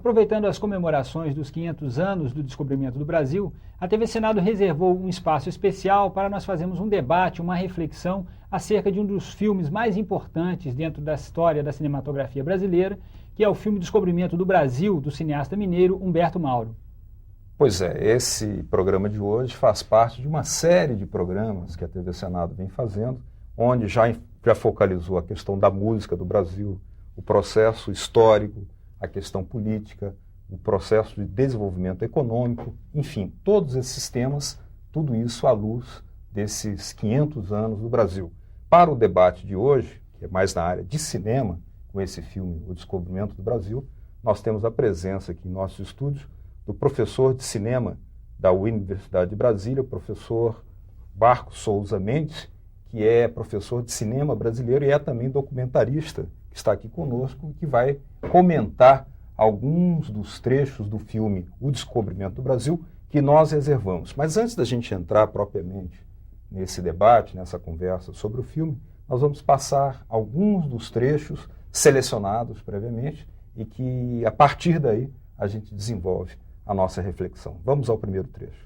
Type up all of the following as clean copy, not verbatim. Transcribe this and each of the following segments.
Aproveitando as comemorações dos 500 anos do descobrimento do Brasil, a TV Senado reservou um espaço especial para nós fazermos um debate, uma reflexão acerca de um dos filmes mais importantes dentro da história da cinematografia brasileira, que é o filme Descobrimento do Brasil, do cineasta mineiro Humberto Mauro. Pois é, esse programa de hoje faz parte de uma série de programas que a TV Senado vem fazendo, onde já focalizou a questão da música do Brasil, o processo histórico, a questão política, o processo de desenvolvimento econômico, enfim, todos esses temas, tudo isso à luz desses 500 anos do Brasil. Para o debate de hoje, que é mais na área de cinema, com esse filme O Descobrimento do Brasil, nós temos a presença aqui em nossos estúdios do professor de cinema da Universidade de Brasília, o professor Marcos Souza Mendes, que é professor de cinema brasileiro e é também documentarista, que está aqui conosco e que vai comentar alguns dos trechos do filme O Descobrimento do Brasil que nós reservamos. Mas antes da gente entrar propriamente nesse debate, nessa conversa sobre o filme, nós vamos passar alguns dos trechos selecionados previamente e que, a partir daí, a gente desenvolve a nossa reflexão. Vamos ao primeiro trecho.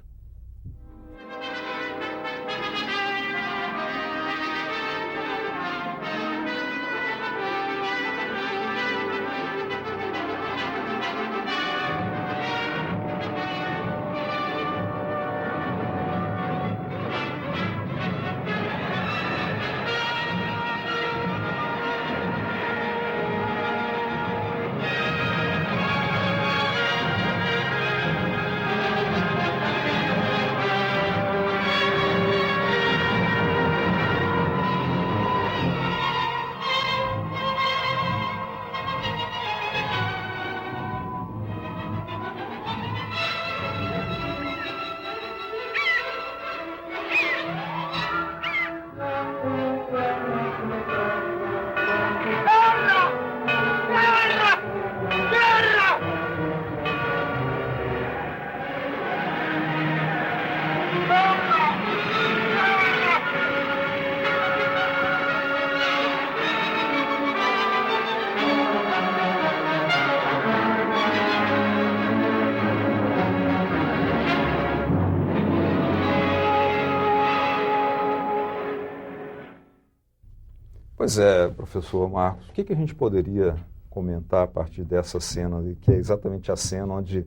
Pois é, professor Marcos, o que a gente poderia comentar a partir dessa cena, que é exatamente a cena onde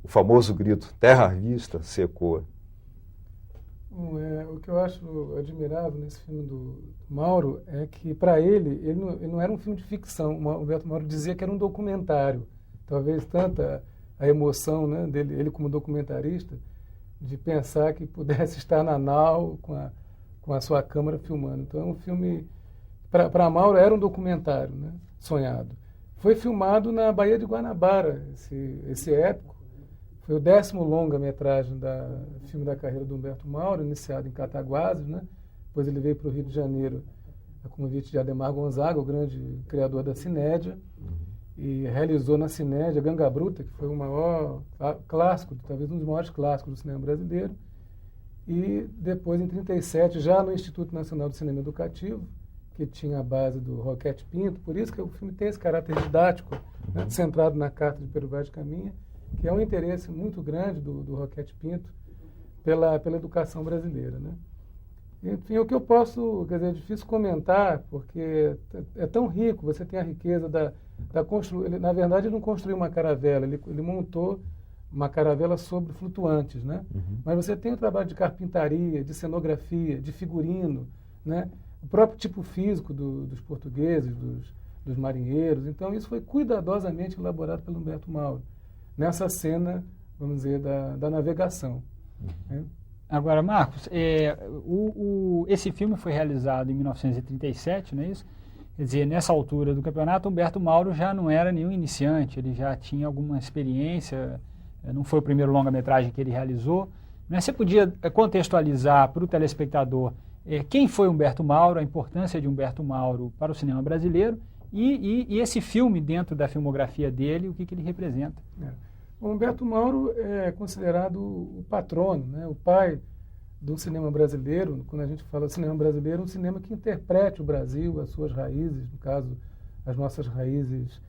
o famoso grito "Terra à vista" se ecoa? Bom, o que eu acho admirável nesse filme do Mauro é que, para ele não era um filme de ficção. O Humberto Mauro dizia que era um documentário. Talvez tanta a emoção, né, dele, ele como documentarista, de pensar que pudesse estar na nau com a sua câmera filmando. Então é um filme... Para Mauro era um documentário, né, sonhado. Foi filmado na Baía de Guanabara, esse épico. Foi o 10º longa-metragem filme da carreira do Humberto Mauro, iniciado em Cataguases, né? Depois ele veio para o Rio de Janeiro a convite de Adhemar Gonzaga, o grande criador da Cinédia, e realizou na Cinédia Ganga Bruta, que foi o maior clássico, talvez um dos maiores clássicos do cinema brasileiro. E depois, em 1937, já no Instituto Nacional do Cinema Educativo, que tinha a base do Roquete Pinto, por isso que o filme tem esse caráter didático, né, centrado na Carta de Pero Vaz de Caminha, que é um interesse muito grande do Roquete Pinto pela educação brasileira, né? Enfim, o que eu posso, quer dizer, é difícil comentar, porque é tão rico, você tem a riqueza da construção. Na verdade, ele não construiu uma caravela, ele montou uma caravela sobre flutuantes, né? Mas você tem o trabalho de carpintaria, de cenografia, de figurino, né? O próprio tipo físico dos portugueses, dos marinheiros. Então, isso foi cuidadosamente elaborado pelo Humberto Mauro, nessa cena, vamos dizer, da navegação. Né? Agora, Marcos, esse filme foi realizado em 1937, não é isso? Quer dizer, nessa altura do campeonato, Humberto Mauro já não era nenhum iniciante, ele já tinha alguma experiência, não foi o primeiro longa-metragem que ele realizou. Mas você podia contextualizar para o telespectador quem foi Humberto Mauro, a importância de Humberto Mauro para o cinema brasileiro e esse filme dentro da filmografia dele, o que ele representa? O Humberto Mauro é considerado o patrono, né, o pai do cinema brasileiro. Quando a gente fala cinema brasileiro, um cinema que interprete o Brasil, as suas raízes, no caso, as nossas raízes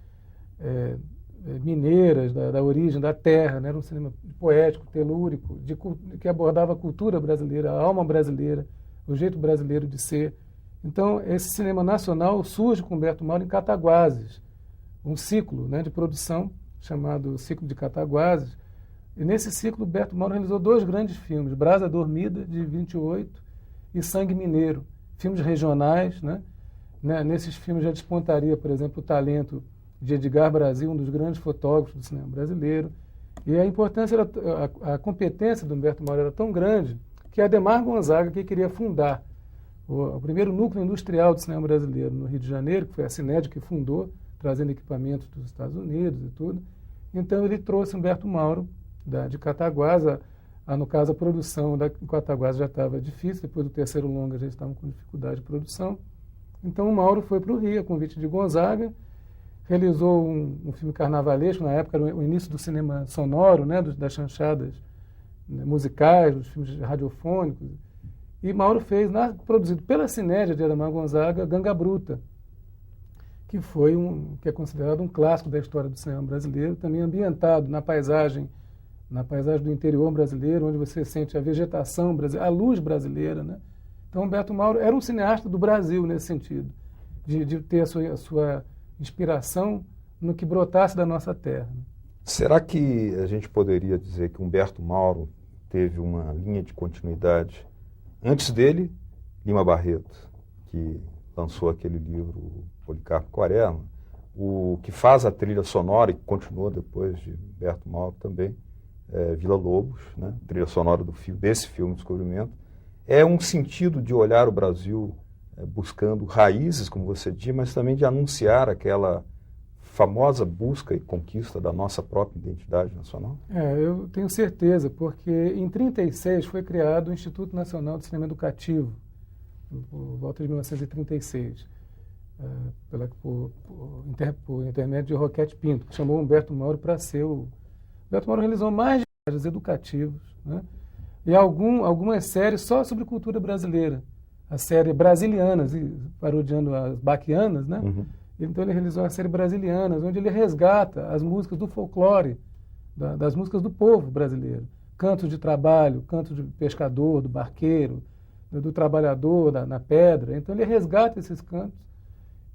mineiras, da origem, da terra, né? Era um cinema poético, telúrico, que abordava a cultura brasileira, a alma brasileira, o jeito brasileiro de ser. Então, esse cinema nacional surge com Humberto Mauro em Cataguases, um ciclo, né, de produção chamado Ciclo de Cataguases. E nesse ciclo, Humberto Mauro realizou 2 grandes filmes, Brasa Dormida, de 28, e Sangue Mineiro, filmes regionais, né? Nesses filmes já despontaria, por exemplo, o talento de Edgar Brasil, um dos grandes fotógrafos do cinema brasileiro. E a importância, a competência do Humberto Mauro era tão grande que Adhemar Gonzaga, que queria fundar o primeiro núcleo industrial do cinema brasileiro no Rio de Janeiro, que foi a Cined que fundou, trazendo equipamentos dos Estados Unidos e tudo. Então ele trouxe Humberto Mauro de Cataguases. No caso, a produção da Cataguases já estava difícil, depois do 3º longa já estavam com dificuldade de produção. Então o Mauro foi para o Rio, a convite de Gonzaga, realizou um filme carnavalesco, na época era o início do cinema sonoro, né, das chanchadas musicais, dos filmes radiofônicos. E Mauro fez, produzido pela Cined de Adhemar Gonzaga, Ganga Bruta, que é considerado um clássico da história do cinema brasileiro, também ambientado na paisagem do interior brasileiro, onde você sente a vegetação brasileira, a luz brasileira, né? Então, Humberto Mauro era um cineasta do Brasil nesse sentido, de ter a sua inspiração no que brotasse da nossa terra. Será que a gente poderia dizer que Humberto Mauro teve uma linha de continuidade? Antes dele, Lima Barreto, que lançou aquele livro Policarpo Quaresma, o que faz a trilha sonora e que continuou depois de Humberto Mauro também, Vila Lobos, né? Trilha sonora desse filme Descobrimento, é um sentido de olhar o Brasil buscando raízes, como você diz, mas também de anunciar aquela famosa busca e conquista da nossa própria identidade nacional? Eu tenho certeza, porque em 1936 foi criado o Instituto Nacional de Cinema Educativo, por volta de 1936, por intermédio de Roquete Pinto, que chamou Humberto Mauro para ser o... Humberto Mauro realizou mais de viagens educativos, né? E algumas séries só sobre cultura brasileira. A série Brasilianas, parodiando as Baquianas, né? Uhum. Então ele realizou a série Brasilianas, onde ele resgata as músicas do folclore, das músicas do povo brasileiro. Cantos de trabalho, cantos de pescador, do barqueiro, do trabalhador na pedra. Então ele resgata esses cantos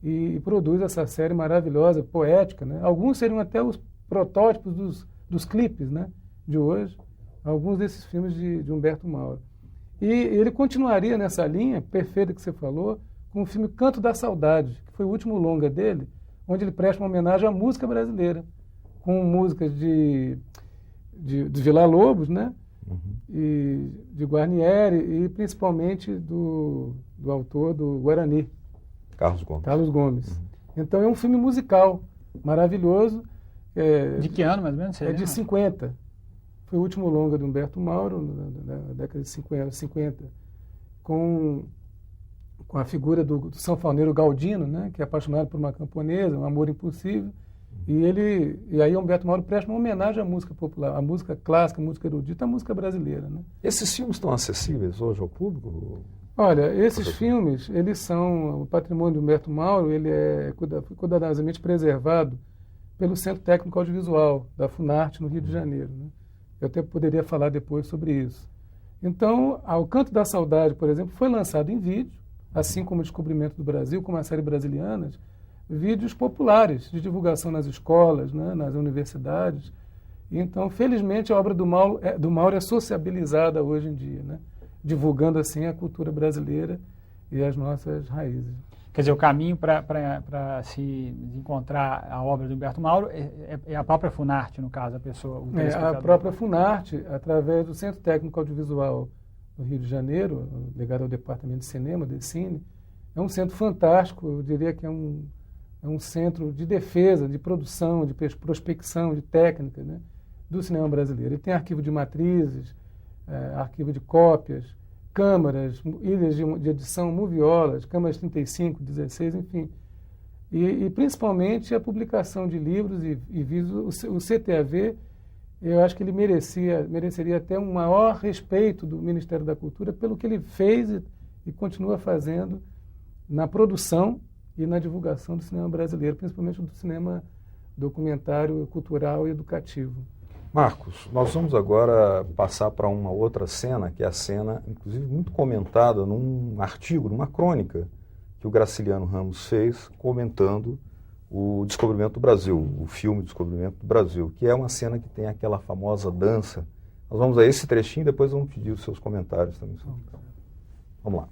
e produz essa série maravilhosa, poética, né? Alguns seriam até os protótipos dos clipes, né, de hoje, alguns desses filmes de Humberto Mauro. E ele continuaria nessa linha perfeita que você falou, com o filme Canto da Saudade, que foi o último longa dele, onde ele presta uma homenagem à música brasileira, com músicas de Vila Lobos, né? Uhum. E de Guarnieri, e principalmente do autor do Guarani, Carlos Gomes. Uhum. Então é um filme musical maravilhoso. De que ano, mais ou menos? De 50. Foi o último longa de Humberto Mauro, na década de 50, com a figura do sanfoneiro Galdino, né, que é apaixonado por uma camponesa, um amor impossível. E aí Humberto Mauro presta uma homenagem à música popular, à música clássica, à música erudita, à música brasileira, né? Esses filmes estão acessíveis hoje ao público? Olha, esses filmes, eles são o patrimônio de Humberto Mauro, ele é cuidadosamente preservado pelo Centro Técnico Audiovisual da Funarte, no Rio de Janeiro, né? Eu até poderia falar depois sobre isso. Então, O Canto da Saudade, por exemplo, foi lançado em vídeo, assim como o Descobrimento do Brasil, como a série Brasilianas, vídeos populares de divulgação nas escolas, né, nas universidades. Então, felizmente, a obra do Mauro é sociabilizada hoje em dia, né, divulgando assim a cultura brasileira e as nossas raízes. Quer dizer, o caminho para se encontrar a obra do Humberto Mauro é a própria Funarte, no caso, a pessoa... A própria Funarte, através do Centro Técnico Audiovisual do Rio de Janeiro, ligado ao Departamento de Cinema, DECine, é um centro fantástico, eu diria que é um centro de defesa, de produção, de prospecção, de técnica, né, do cinema brasileiro. Ele tem arquivo de matrizes, arquivo de cópias, câmaras, ilhas de edição, moviolas, câmaras 35, 16, enfim. E principalmente a publicação de livros e vídeos. O CTAV, eu acho que ele mereceria até um maior respeito do Ministério da Cultura pelo que ele fez e continua fazendo na produção e na divulgação do cinema brasileiro, principalmente do cinema documentário cultural e educativo. Marcos, nós vamos agora passar para uma outra cena, que é a cena, inclusive, muito comentada num artigo, numa crônica, que o Graciliano Ramos fez, comentando o Descobrimento do Brasil, o filme Descobrimento do Brasil, que é uma cena que tem aquela famosa dança. Nós vamos a esse trechinho e depois vamos pedir os seus comentários também. Vamos lá.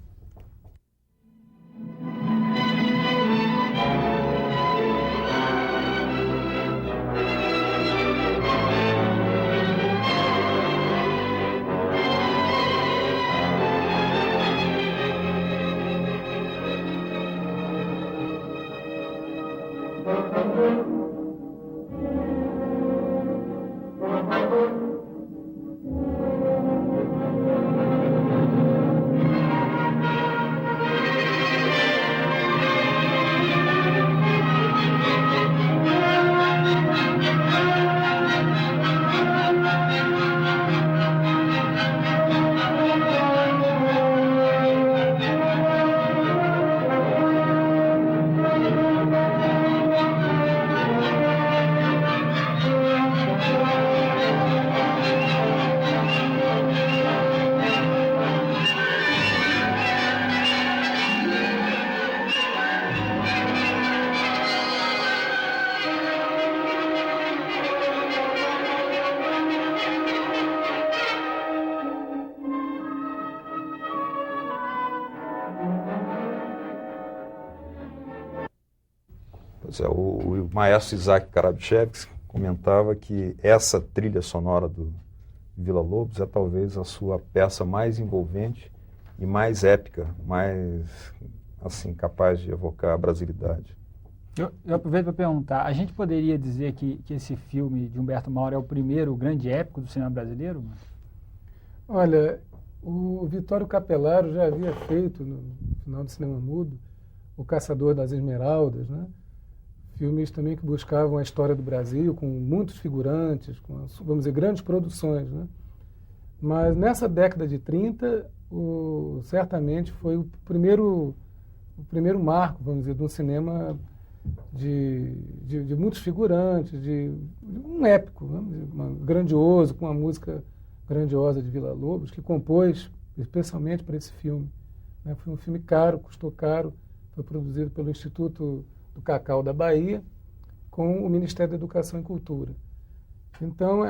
O maestro Isaac Karabchevsky comentava que essa trilha sonora do Villa-Lobos é talvez a sua peça mais envolvente e mais épica, mais assim capaz de evocar a brasilidade. Eu aproveito para perguntar, a gente poderia dizer que esse filme de Humberto Mauro é o primeiro grande épico do cinema brasileiro? Olha, o Vitório Capelaro já havia feito, no final do cinema mudo, O Caçador das Esmeraldas, né? Filmes também que buscavam a história do Brasil, com muitos figurantes, com, vamos dizer, grandes produções, né? Mas nessa década de 30, certamente foi o primeiro marco, vamos dizer, de um cinema de muitos figurantes, de um épico, grandioso, com uma música grandiosa de Villa-Lobos, que compôs especialmente para esse filme, né? Foi um filme caro, custou caro, foi produzido pelo Instituto do Cacau da Bahia, com o Ministério da Educação e Cultura. Então,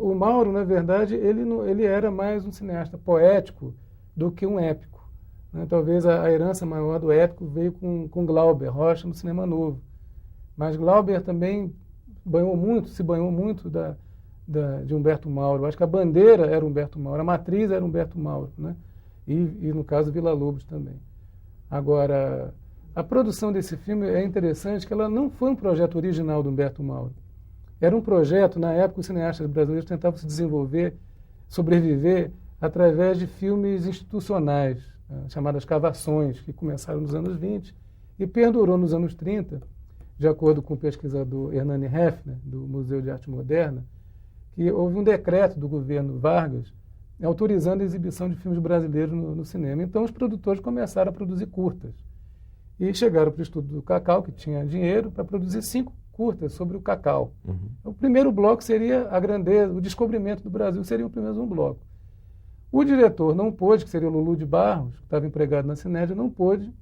o Mauro, na verdade, ele era mais um cineasta poético do que um épico, né? Talvez a herança maior do épico veio com Glauber Rocha no Cinema Novo. Mas Glauber também se banhou muito de Humberto Mauro. Eu acho que a bandeira era Humberto Mauro, a matriz era Humberto Mauro, né? E no caso, Villa-Lobos também. Agora, a produção desse filme é interessante, que ela não foi um projeto original do Humberto Mauro. Era um projeto, na época, os cineastas brasileiros tentavam se desenvolver, sobreviver, através de filmes institucionais, chamadas cavações, que começaram nos anos 20 e perdurou nos anos 30, de acordo com o pesquisador Hernani Heffner, do Museu de Arte Moderna, que houve um decreto do governo Vargas autorizando a exibição de filmes brasileiros no cinema. Então, os produtores começaram a produzir curtas. E chegaram para o Estudo do Cacau, que tinha dinheiro, para produzir 5 curtas sobre o cacau. Uhum. O primeiro bloco seria a grandeza, o descobrimento do Brasil, seria o primeiro bloco. O diretor não pôde, que seria o Lulu de Barros, que estava empregado na Cinédia, não pôde,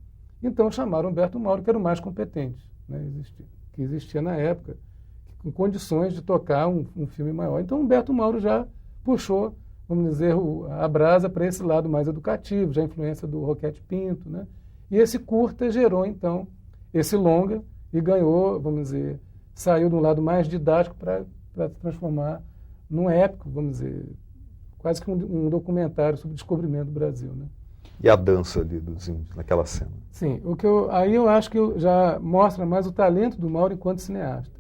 então chamaram Humberto Mauro, que era o mais competente, né, que existia na época, com condições de tocar um filme maior. Então Humberto Mauro já puxou, vamos dizer, a brasa para esse lado mais educativo, já a influência do Roquete Pinto, né? E esse curta gerou, então, esse longa e ganhou, vamos dizer, saiu de um lado mais didático para se transformar num épico, vamos dizer, quase que um documentário sobre o descobrimento do Brasil, né? E a dança ali dos índios, naquela cena? Sim, aí eu acho que já mostra mais o talento do Mauro enquanto cineasta,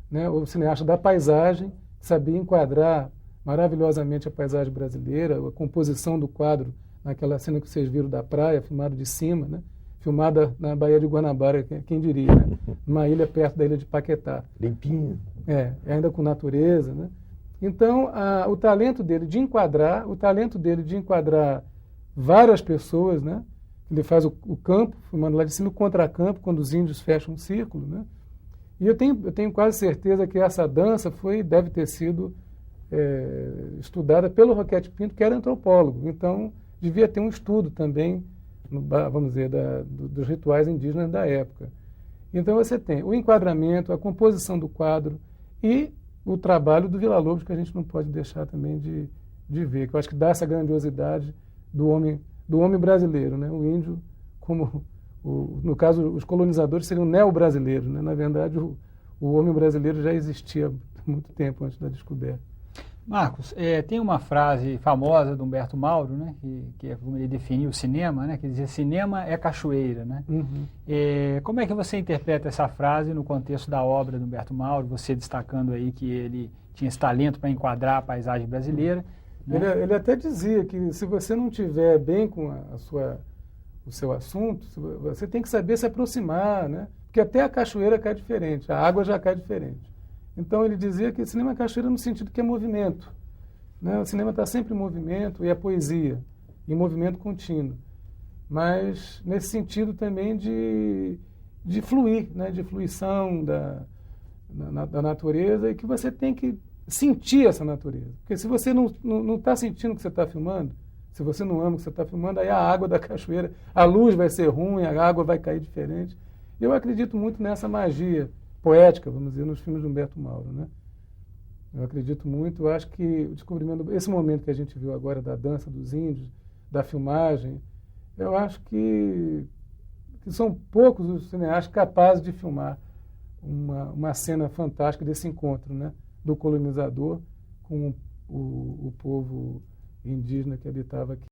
né? O cineasta da paisagem, sabia enquadrar maravilhosamente a paisagem brasileira, a composição do quadro, naquela cena que vocês viram da praia, filmado de cima, né? Filmada na Baía de Guanabara, quem diria, né? Uma ilha perto da ilha de Paquetá. Limpinho. Ainda com natureza, né? Então, o talento dele de enquadrar várias pessoas, né? Ele faz o campo, filmando lá de cima, o contracampo, quando os índios fecham um círculo, né? E eu tenho quase certeza que essa dança deve ter sido estudada pelo Roquete Pinto, que era antropólogo. Então, devia ter um estudo também, vamos dizer, dos rituais indígenas da época. Então, você tem o enquadramento, a composição do quadro e o trabalho do Villa-Lobos, que a gente não pode deixar também de ver, que eu acho que dá essa grandiosidade do homem brasileiro, né? O índio, como, no caso, os colonizadores seriam neo-brasileiros, né? Na verdade, o homem brasileiro já existia há muito tempo antes da descoberta. Marcos, tem uma frase famosa do Humberto Mauro, né, que é como ele definiu o cinema, né, que dizia: cinema é cachoeira, né? Uhum. Como é que você interpreta essa frase no contexto da obra do Humberto Mauro, você destacando aí que ele tinha esse talento para enquadrar a paisagem brasileira? Né? Ele até dizia que se você não estiver bem com o seu assunto, você tem que saber se aproximar, né? Porque até a cachoeira cai diferente, a água já cai diferente. Então ele dizia que cinema é cachoeira no sentido que é movimento, né? O cinema está sempre em movimento, e a poesia em movimento contínuo. Mas nesse sentido também de fluir, né? De fluição da natureza, e que você tem que sentir essa natureza. Porque se você não está sentindo o que você está filmando, se você não ama o que você está filmando, aí a água da cachoeira, a luz vai ser ruim, a água vai cair diferente. Eu acredito muito nessa magia poética, vamos dizer, nos filmes de Humberto Mauro, né? Eu acredito muito, eu acho que o descobrimento, esse momento que a gente viu agora da dança dos índios, da filmagem, eu acho que são poucos os cineastas capazes de filmar uma cena fantástica desse encontro, né? Do colonizador com o povo indígena que habitava aqui.